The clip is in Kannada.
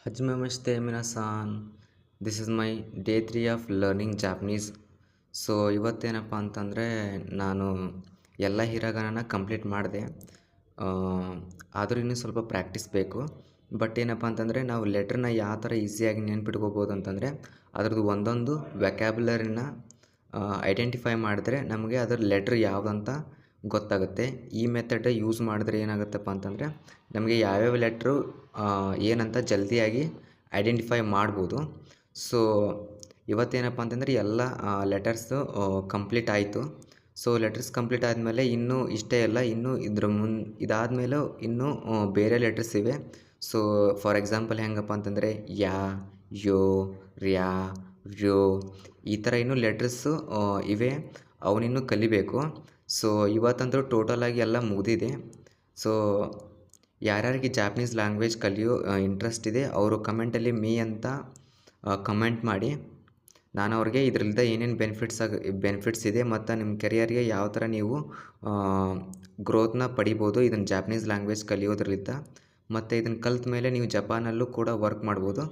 Hajimemashite minasan. This is my day 3 of learning Japanese. So ಇವತ್ತೇನಪ್ಪ ಅಂತಂದರೆ ನಾನು ಎಲ್ಲ ಹಿರಗನನ ಕಂಪ್ಲೀಟ್ ಮಾಡಿದೆ. ಆದರೂ ಇನ್ನೂ ಸ್ವಲ್ಪ ಪ್ರಾಕ್ಟೀಸ್ ಬೇಕು. ಬಟ್ ಏನಪ್ಪ ಅಂತಂದರೆ ನಾವು ಲೆಟ್ರನ್ನ ಯಾವ ಥರ ಈಸಿಯಾಗಿ ನೆನ್ಪಿಟ್ಕೋಬೋದು ಅಂತಂದರೆ ಅದ್ರದ್ದು ಒಂದೊಂದು ವ್ಯಾಕ್ಯಾಬ್ಯುಲರಿನ ಐಡೆಂಟಿಫೈ ಮಾಡಿದ್ರೆ ನಮಗೆ ಅದರ ಲೆಟ್ರ್ ಯಾವುದಂತ ಗೊತ್ತಾಗುತ್ತೆ. ಈ ಮೆಥಡ್ ಯೂಸ್ ಮಾಡಿದ್ರೆ ಏನಾಗುತ್ತಪ್ಪ ಅಂತಂದರೆ ನಮಗೆ ಯಾವ್ಯಾವ ಲೆಟ್ರು ಏನಂತ ಜಲ್ದಿಯಾಗಿ ಐಡೆಂಟಿಫೈ ಮಾಡ್ಬೋದು. ಸೊ ಇವತ್ತೇನಪ್ಪ ಅಂತಂದರೆ ಎಲ್ಲ ಲೆಟರ್ಸು ಕಂಪ್ಲೀಟ್ ಆಯಿತು. ಸೊ ಲೆಟರ್ಸ್ ಕಂಪ್ಲೀಟ್ ಆದಮೇಲೆ ಇನ್ನೂ ಇಷ್ಟೇ ಅಲ್ಲ, ಇನ್ನೂ ಇದಾದಮೇಲೆ ಇನ್ನೂ ಬೇರೆ ಲೆಟರ್ಸ್ ಇವೆ. ಸೊ ಫಾರ್ ಎಕ್ಸಾಂಪಲ್ ಹೆಂಗಪ್ಪ ಅಂತಂದರೆ ಯಾ, ಯೋ, ರ್ಯಾ, ರ್ಯೋ ಈ ಥರ ಇನ್ನೂ ಲೆಟರ್ಸು ಇವೆ, ಅವನಿನ್ನೂ ಕಲಿಬೇಕು. ಸೊ ಇವತ್ತಂತೂ ಟೋಟಲಾಗಿ ಎಲ್ಲ ಮುಗಿದಿದೆ. ಸೊ ಯಾರ್ಯಾರಿಗೆ ಜಾಪನೀಸ್ ಲ್ಯಾಂಗ್ವೇಜ್ ಕಲಿಯೋ ಇಂಟ್ರೆಸ್ಟ್ ಇದೆ ಅವರು ಕಮೆಂಟಲ್ಲಿ ಮೀ ಅಂತ ಕಮೆಂಟ್ ಮಾಡಿ. ನಾನು ಅವ್ರಿಗೆ ಇದರಿಂದ ಏನೇನು ಬೆನಿಫಿಟ್ಸ್ ಇದೆ ಮತ್ತು ನಿಮ್ಮ ಕೆರಿಯರ್ಗೆ ಯಾವ ಥರ ನೀವು ಗ್ರೋತ್ನ ಪಡಿಬೋದು ಇದನ್ನು ಜಾಪನೀಸ್ ಲ್ಯಾಂಗ್ವೇಜ್ ಕಲಿಯೋದ್ರಲ್ಲಿದ್ದ. ಮತ್ತು ಇದನ್ನು ಕಲ್ತ ಮೇಲೆ ನೀವು ಜಪಾನಲ್ಲೂ ಕೂಡ ವರ್ಕ್ ಮಾಡ್ಬೋದು.